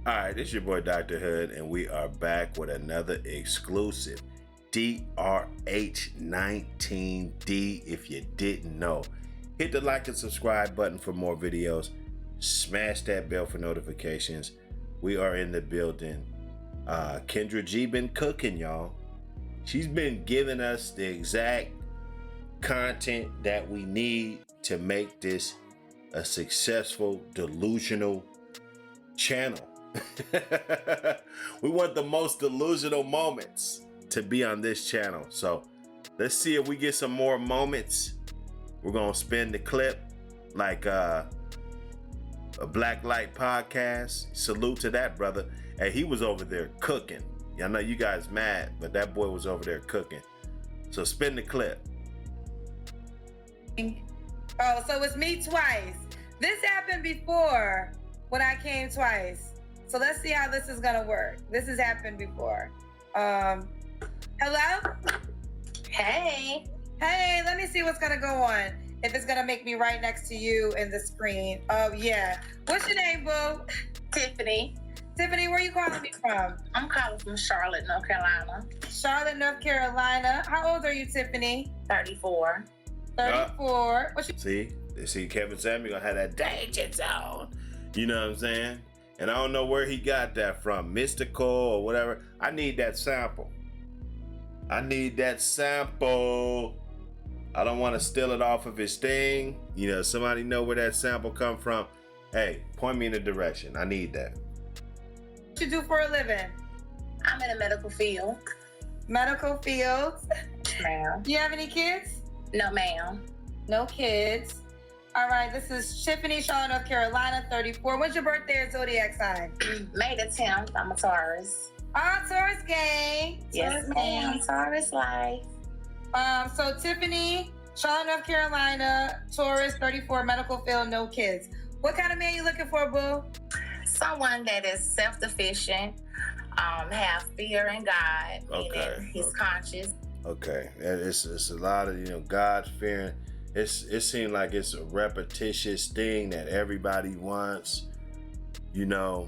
All right, this is your boy Dr. Hood, and we are back with another exclusive DRH19D. If you didn't know, hit the like and subscribe button for more videos. Smash that bell for notifications. We are in the building. Kendra G been cooking, y'all. She's been giving us the exact content that we need to make this a successful, delusional channel. We want the most delusional moments to be on this channel. So let's see if we get some more moments. We're gonna spin the clip like a Black Light podcast. Salute to that brother. Hey, he was over there cooking. I know you guys mad, but that boy was over there cooking. So spin the clip. Oh, so it's me twice. This happened before when I came twice. So let's see how this is gonna work. This has happened before. Hello? Hey. Hey, let me see what's gonna go on. If it's gonna make me right next to you in the screen. Oh yeah. What's your name, boo? Tiffany. Tiffany, where you calling me from? I'm calling from Charlotte, North Carolina. Charlotte, North Carolina. How old are you, Tiffany? 34. 34. What you See, Kevin Samuel gonna have that danger zone. You know what I'm saying? And I don't know where he got that from, mystical or whatever. I need that sample. I need that sample. I don't want to steal it off of his thing. You know, somebody know where that sample come from. Hey, point me in the direction. I need that. What you do for a living? I'm in the medical field. Medical fields. Ma'am. Do you have any kids? No, ma'am. No kids. All right, this is Tiffany, Charlotte, North Carolina, 34. When's your birthday or zodiac sign? May the 10th. I'm a Taurus. Taurus gang. Yes, ma'am. Taurus life. So Tiffany, Charlotte, North Carolina, Taurus, 34, medical field, no kids. What kind of man you looking for, boo? Someone that is self-sufficient, have fear in God, meaning he's conscious. Okay, it's a lot of God fearing. It seems like it's a repetitious thing that everybody wants, and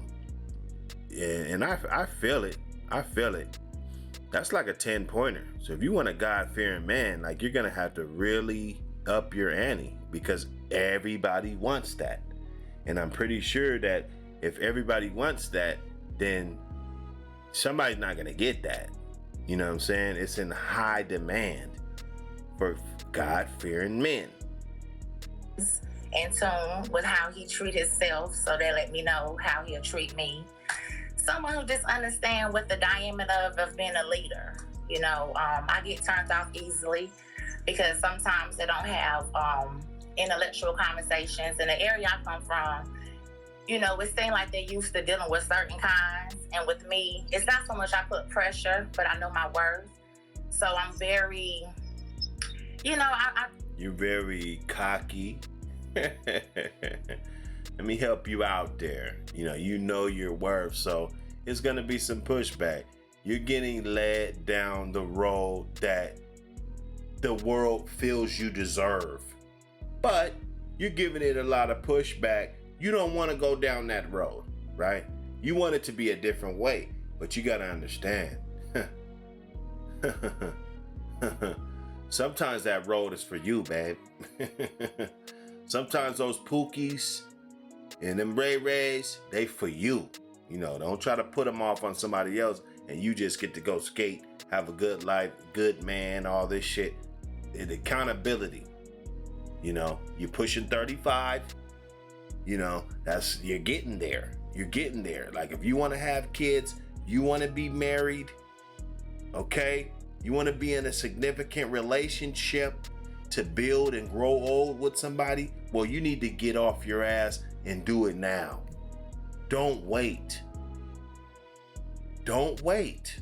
I feel it. I feel it. That's like a 10-pointer. So if you want a God-fearing man, like, you're gonna have to really up your ante, because everybody wants that. And I'm pretty sure that if everybody wants that, then somebody's not gonna get that. You know what I'm saying? It's in high demand for God-fearing men. In tune with how he treat himself, so they let me know how he'll treat me. Someone who just understand what the diameter of being a leader. I get turned off easily because sometimes they don't have intellectual conversations. In the area I come from, it seems like they're used to dealing with certain kinds. And with me, it's not so much I put pressure, but I know my worth. So I'm very, You're very cocky. Let me help you out there. You know your worth, so it's gonna be some pushback. You're getting led down the road that the world feels you deserve, but you're giving it a lot of pushback. You don't want to go down that road, right? You want it to be a different way, but you gotta understand. Sometimes that road is for you, babe. Sometimes those pookies and them Ray-Rays, they for you. Don't try to put them off on somebody else and you just get to go skate, have a good life, good man, all this shit. And accountability. You're pushing 35. You're getting there. You're getting there. Like, if you want to have kids, you want to be married, okay? You want to be in a significant relationship to build and grow old with somebody, well, you need to get off your ass and do it now. Don't wait. Don't wait.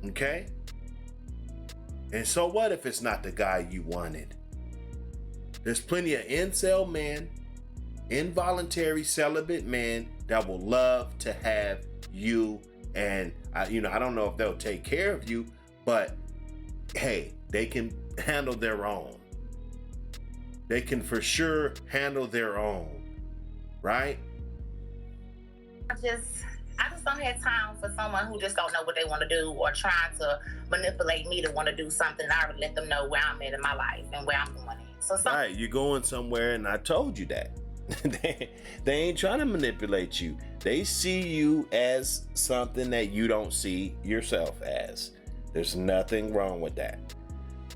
Okay? And so what if it's not the guy you wanted? There's plenty of incel men, involuntary celibate men that will love to have you, and I don't know if they'll take care of you, but hey, they can handle their own. They can for sure handle their own, right? I just don't have time for someone who just don't know what they want to do or trying to manipulate me to want to do something. I already let them know where I'm at in my life and where I'm going at. So right, you're going somewhere, and I told you that. They ain't trying to manipulate you. They see you as something that you don't see yourself as. There's nothing wrong with that.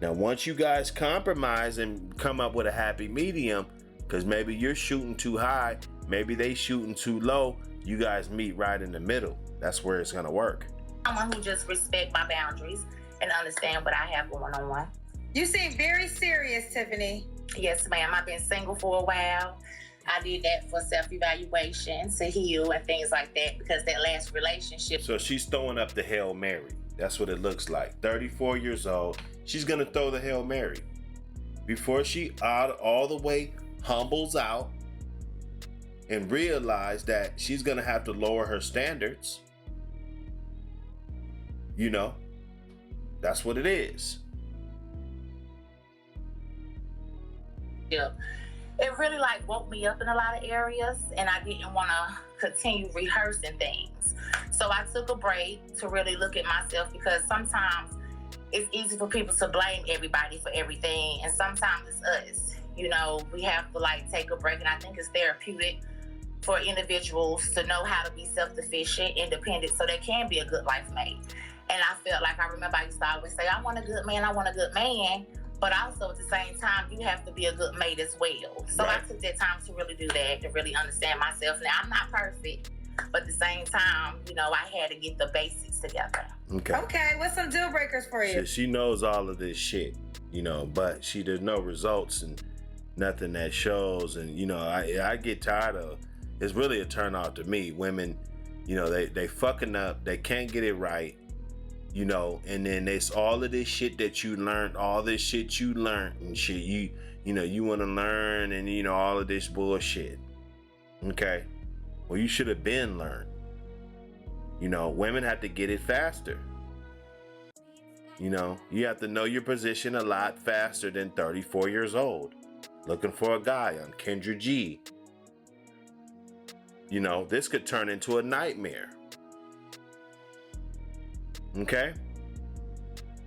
Now, once you guys compromise and come up with a happy medium, because maybe you're shooting too high, maybe they shooting too low, you guys meet right in the middle. That's where it's gonna work. Someone who just respect my boundaries and understand what I have going on. You seem very serious, Tiffany. Yes, ma'am. I've been single for a while. I did that for self-evaluation, to heal and things like that, because that last relationship. So she's throwing up the Hail Mary. That's what it looks like. 34 years old. She's gonna throw the Hail Mary. Before she all the way humbles out and realize that she's gonna have to lower her standards. You know, that's what it is. Yeah. It really like woke me up in a lot of areas, and I didn't want to continue rehearsing things. So I took a break to really look at myself, because sometimes it's easy for people to blame everybody for everything, and sometimes it's us. You know, we have to like take a break, and I think it's therapeutic for individuals to know how to be self-sufficient, independent, so they can be a good life mate. And I felt like, I remember I used to always say, I want a good man, I want a good man. But also at the same time, you have to be a good mate as well. So right. I took that time to really do that, to really understand myself. Now, I'm not perfect, but at the same time, you know, I had to get the basics together. Okay, what's some deal breakers for you? She knows all of this shit, you know, but there's no results and nothing that shows. And, you know, I get tired of, it's really a turn off to me. Women, you know, they fucking up, they can't get it right. You know, and then there's all of this shit that you learned, and shit you know, you want to learn, and you know, all of this bullshit. Okay, well, you should have been learned. You know, women have to get it faster. You know, you have to know your position a lot faster than 34 years old, looking for a guy on Kendra G. You know, this could turn into a nightmare. Okay.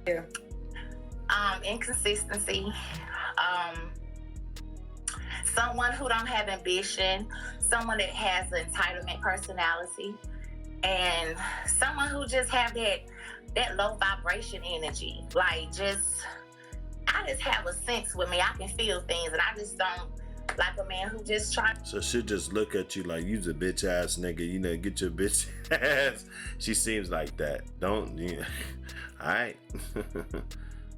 Yeah. Inconsistency. Someone who don't have ambition. Someone that has an entitlement personality, and someone who just have that low vibration energy. Like, I just have a sense with me. I can feel things, and I just don't like a man who just tries. So she'll just look at you like you's a bitch ass nigga, you know, get your bitch ass. She seems like that. Don't, you know. Alright.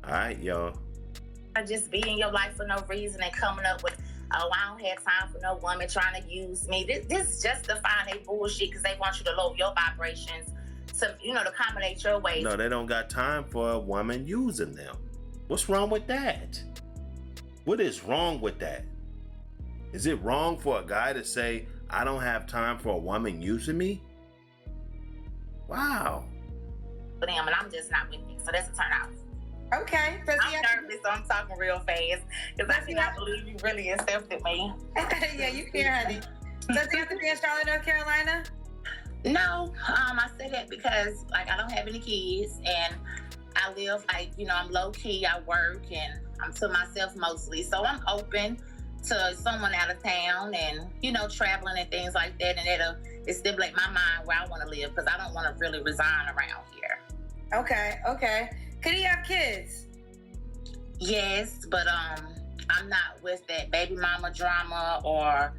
Alright, y'all. I just be in your life for no reason and coming up with, oh, I don't have time for no woman trying to use me. This justifying they bullshit because they want you to lower your vibrations to, you know, to accommodate your ways. No, they don't got time for a woman using them. What's wrong with that? What is wrong with that? Is it wrong for a guy to say, I don't have time for a woman using me? Wow. For them, and I'm just not with it. So that's a turn off. Okay. I'm nervous, so I'm talking real fast because I cannot believe you really accepted me. Yeah, you can, honey. Does he have to be in Charlotte, North Carolina? No, I say that because like I don't have any kids, and I live like, you know, I'm low key. I work and I'm to myself mostly, so I'm open to someone out of town and, you know, traveling and things like that, and it'll stimulate my mind where I want to live, because I don't want to really resign around here. Okay. Could he have kids? Yes, but I'm not with that baby mama drama, or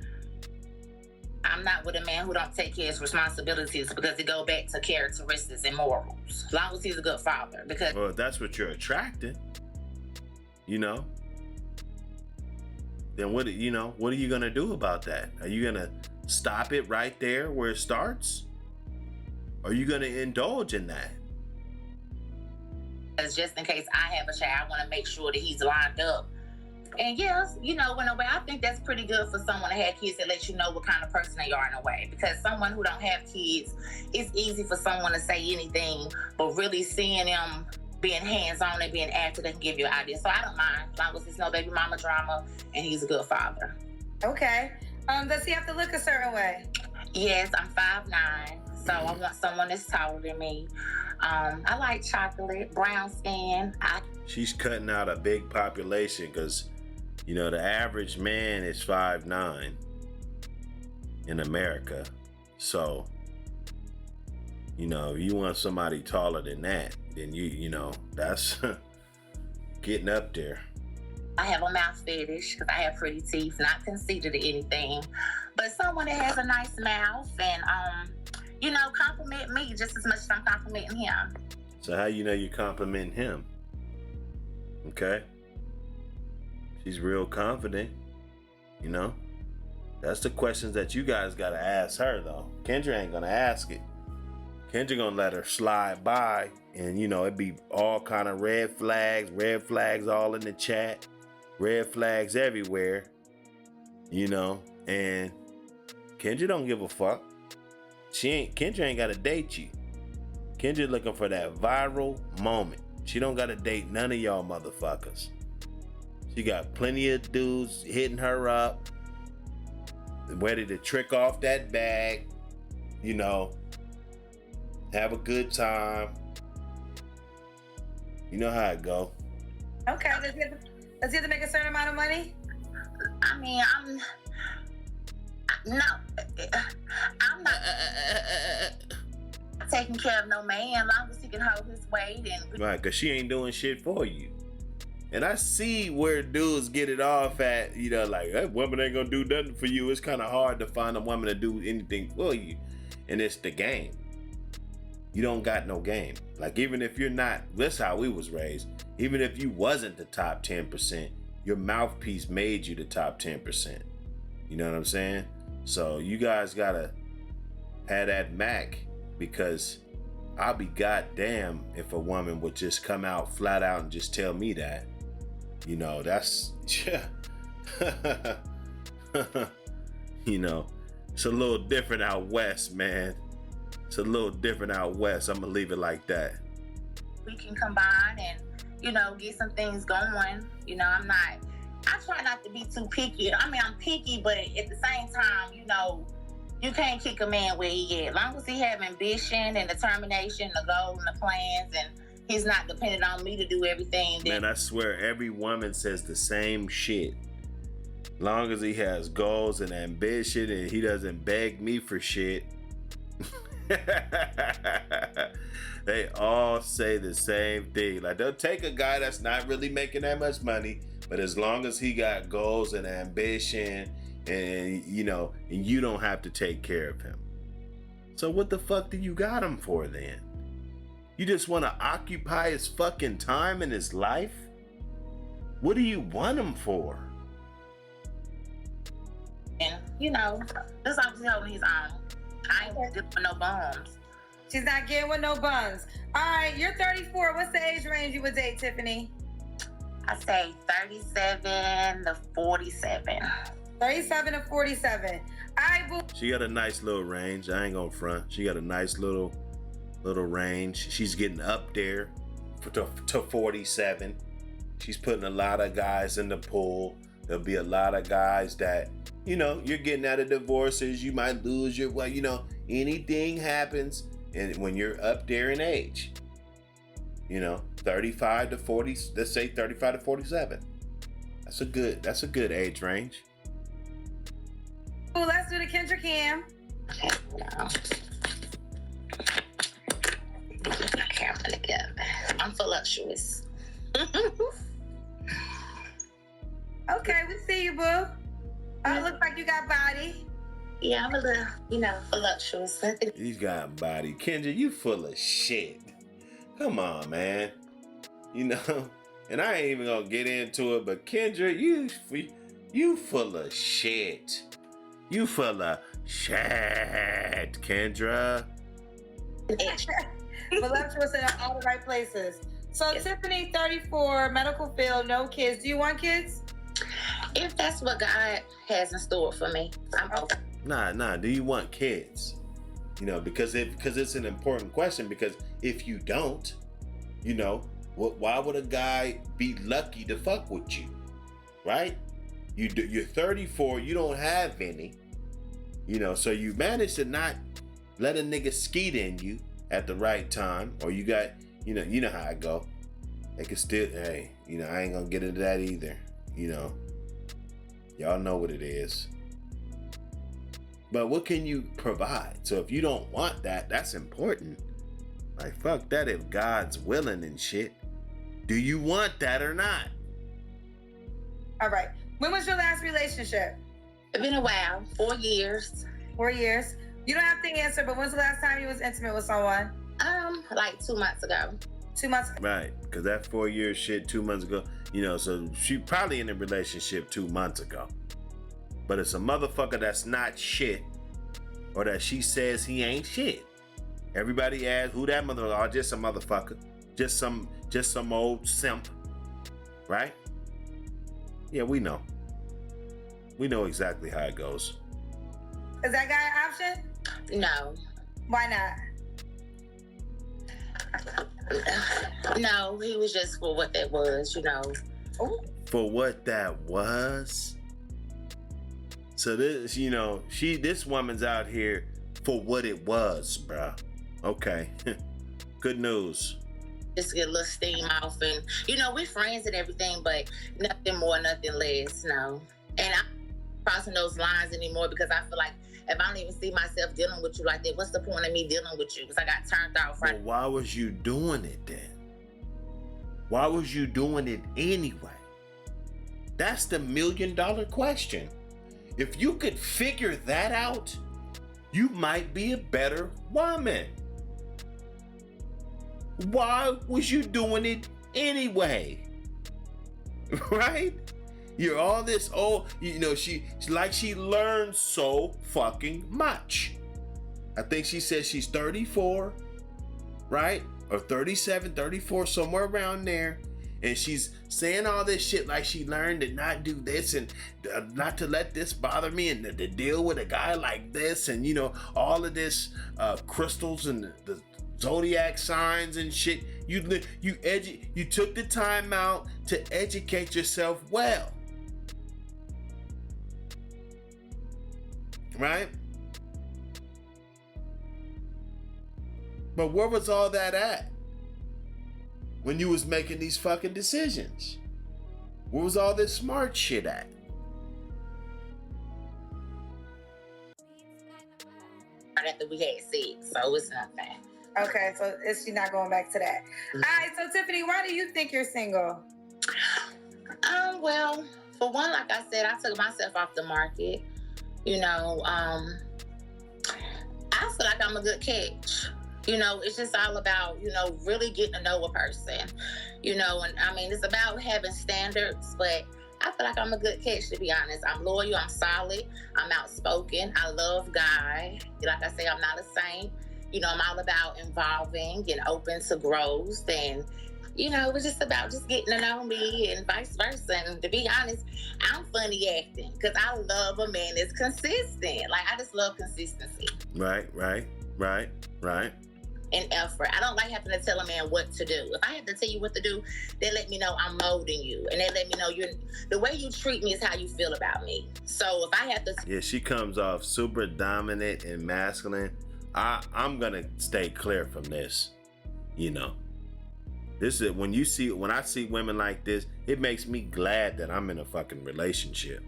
I'm not with a man who don't take care of his responsibilities, because it go back to characteristics and morals. As long as he's a good father, because well, that's what you're attracting, you know. Then what are you gonna do about that? Are you gonna stop it right there where it starts? Or are you gonna indulge in that? Just in case I have a child, I want to make sure that he's lined up. And yes, you know, in a way, I think that's pretty good for someone to have kids, that lets you know what kind of person they are in a way. Because someone who don't have kids, it's easy for someone to say anything, but really seeing them being hands-on and being active, they can give you an idea. So I don't mind, as long as there's no baby mama drama and he's a good father. Okay. Does he have to look a certain way? Yes, I'm 5'9", so I want someone that's taller than me. I like chocolate, brown skin. She's cutting out a big population because, you know, the average man is 5'9" in America. So, you know, if you want somebody taller than that, then you know, that's getting up there. I have a mouth fetish because I have pretty teeth, not conceited or anything, but someone that has a nice mouth and, you know, compliment me just as much as I'm complimenting him. So how you know you're complimenting him? Okay. She's real confident, you know? That's the questions that you guys gotta ask her though. Kendra ain't gonna ask it. Kendra gonna let her slide by and, you know, it'd be all kind of red flags all in the chat, red flags everywhere, you know, and Kendra don't give a fuck. Kendra ain't gotta date you. Kendra looking for that viral moment. She don't gotta date none of y'all motherfuckers. She got plenty of dudes hitting her up, ready to trick off that bag, you know, have a good time. You know how it go. Okay, does he have to make a certain amount of money? I mean, I'm not taking care of no man, as long as he can hold his weight and Right, because she ain't doing shit for you. And I see where dudes get it off at, you know, like, that woman ain't gonna do nothing for you. It's kind of hard to find a woman to do anything for you. And it's the game. You don't got no game. Like, even if you're not, that's how we was raised. Even if you wasn't the top 10%, your mouthpiece made you the top 10%. You know what I'm saying? So you guys gotta have that Mac, because I'll be goddamn if a woman would just come out flat out and just tell me that. You know, that's, you know, it's a little different out west, man. It's a little different out west. I'm gonna leave it like that. we can combine and, you know, get some things going. You know, I try not to be too picky. I mean, I'm picky, but at the same time, you know, you can't kick a man where he at. As long as he have ambition and determination, the goal and the plans, and he's not dependent on me to do everything. Man, I swear every woman says the same shit. Long as he has goals and ambition and he doesn't beg me for shit. They all say the same thing. Like, they'll take a guy that's not really making that much money, but as long as he got goals and ambition, and you know, and you don't have to take care of him. So what the fuck do you got him for then? You just want to occupy his fucking time in his life? What do you want him for? And, you know, as long as he's holding his own. I ain't dipping no bombs. She's not getting with no buns. All right, you're 34. What's the age range you would date, Tiffany? I say 37 to 47. 37 to 47. All right, boo. She got a nice little range. I ain't gonna front. She got a nice little range. She's getting up there to 47. She's putting a lot of guys in the pool. There'll be a lot of guys that, you know, you're getting out of divorces. You might lose your, well, you know, anything happens. And when you're up there in age, you know, 35 to 40, let's say 35 to 47. That's a good age range. Ooh, let's do the Kendra Cam. Okay, now. Get my camera together. I'm voluptuous. Okay, we see you, boo. It looks like you got body. Yeah, I'm a little, you know, voluptuous. He's got body. Kendra, you full of shit. Come on, man. You know, and I ain't even gonna get into it, but Kendra, you full of shit. You full of shit, Kendra. Voluptuous in all the right places. So Yes. Tiffany, 34, medical field, no kids. Do you want kids? If that's what God has in store for me, I'm okay. Nah. Do you want kids? You know, because it's an important question. Because if you don't, you know, why would a guy be lucky to fuck with you, right? You're 34. You don't have any. You know, so you manage to not let a nigga skeet in you at the right time, or you got, you know how I go. They can still, hey, you know, I ain't gonna get into that either. You know, y'all know what it is. But what can you provide? So if you don't want that, that's important. Like, fuck that if God's willing and shit. Do you want that or not? All right. When was your last relationship? It's been a while, 4 years. 4 years. You don't have to answer, but when's the last time you was intimate with someone? Like 2 months ago. 2 months ago. Right, because that 4 year shit 2 months ago, you know, so she probably in a relationship 2 months ago. But it's a motherfucker that's not shit, or that she says he ain't shit. Everybody asks who that motherfucker. Oh, just a motherfucker. Just some old simp. Right? Yeah, we know. We know exactly how it goes. Is that guy an option? No. Why not? No, he was just for what that was, you know. Ooh. For what that was? So this, you know, this woman's out here for what it was, bruh. Okay. Good news. Just get a little steam off, and you know, we're friends and everything, but nothing more, nothing less, no. And I'm not crossing those lines anymore, because I feel like if I don't even see myself dealing with you like that, what's the point of me dealing with you? Because I got turned off, right? Well, why was you doing it then? Why was you doing it anyway? That's the $1 million question. If you could figure that out, you might be a better woman. Why was you doing it anyway? Right? You're all this old, you know, she learned so fucking much. I think she said she's 34, right? Or 37, 34, somewhere around there. And she's saying all this shit like she learned to not do this and not to let this bother me, and to deal with a guy like this, and, you know, all of this crystals and the zodiac signs and shit. You took the time out to educate yourself well. Right? But where was all that at when you was making these fucking decisions? Where was all this smart shit at? After we had sex, so it's nothing. Okay, so is she not going back to that? All right, so Tiffany, why do you think you're single? Well, for one, like I said, I took myself off the market. You know, I feel like I'm a good catch. You know, it's just all about, you know, really getting to know a person. You know, and I mean, it's about having standards, but I feel like I'm a good catch, to be honest. I'm loyal, I'm solid, I'm outspoken, I love God. Like I say, I'm not a saint. You know, I'm all about involving and open to growth, and, you know, it was just about just getting to know me and vice versa. And to be honest, I'm funny acting because I love a man that's consistent. Like, I just love consistency. Right. And effort. I don't like having to tell a man what to do. If I have to tell you what to do, they let me know I'm molding you, and they let me know the way you treat me is how you feel about me. So if I have to, yeah, she comes off super dominant and masculine. I'm gonna stay clear from this. You know, this is when I see women like this, it makes me glad that I'm in a fucking relationship,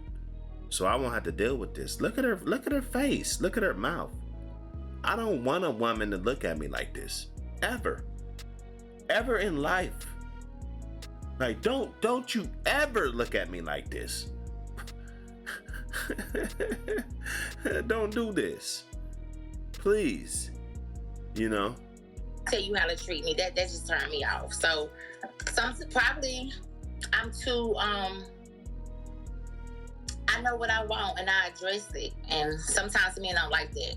so I won't have to deal with this. Look at her face. Look at her mouth. I don't want a woman to look at me like this ever in life. Like, don't you ever look at me like this. Don't do this, please. You know, tell you how to treat me, that just turned me off. So probably I'm too I know what I want and I address it, and sometimes men don't like that.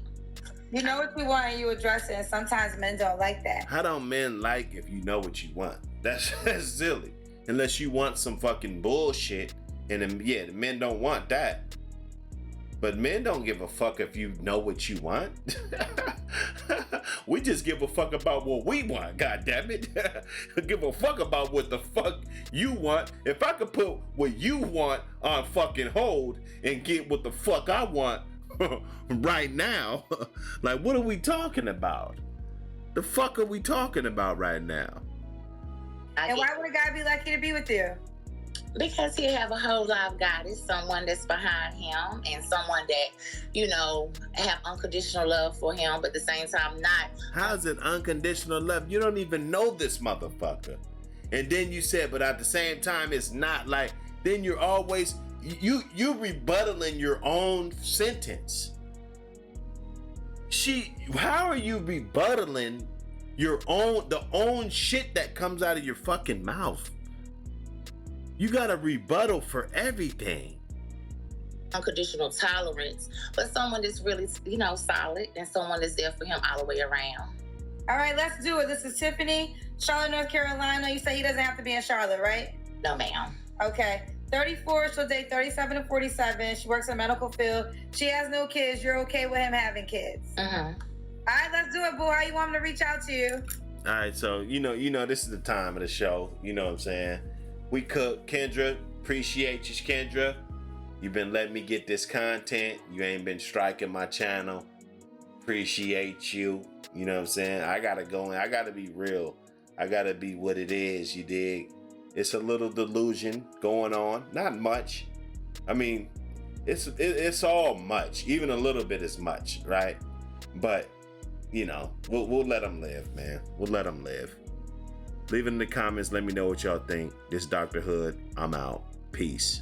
You know what you want and you address it, and sometimes men don't like that. How don't men like if you know what you want? That's silly. Unless you want some fucking bullshit, and then, yeah, the men don't want that. But men don't give a fuck if you know what you want. We just give a fuck about what we want, God damn it. Give a fuck about what the fuck you want. If I could put what you want on fucking hold and get what the fuck I want, right now. Like, what are we talking about? The fuck are we talking about right now? And why would a guy be lucky to be with you? Because he have a whole lot of guidance, someone that's behind him, and someone that, you know, have unconditional love for him, but at the same time not. How's it unconditional love? You don't even know this motherfucker. And then you said, but at the same time, it's not. Like, then you're always, you're rebuttaling your own sentence. How are you rebuttaling the own shit that comes out of your fucking mouth? You got a rebuttal for everything. Unconditional tolerance, but someone that's really, you know, solid, and someone that's there for him all the way around. All right, let's do it. This is Tiffany, Charlotte, North Carolina. You say he doesn't have to be in Charlotte, right? No, ma'am. Okay. 34, she'll date 37 to 47. She works in the medical field. She has no kids. You're okay with him having kids? Mm-hmm. All right, let's do it, boo. How you want me to reach out to you? All right, so you know, this is the time of the show. You know what I'm saying? We cook. Kendra, appreciate you, Kendra. You've been letting me get this content. You ain't been striking my channel. Appreciate you. You know what I'm saying? I gotta go in. I gotta be real. I gotta be what it is. You dig? It's a little delusion going on. Not much. I mean, it's all much. Even a little bit is much, right? But you know, we'll let them live, man. We'll let them live. Leave it in the comments. Let me know what y'all think. This Dr. Hood. I'm out. Peace.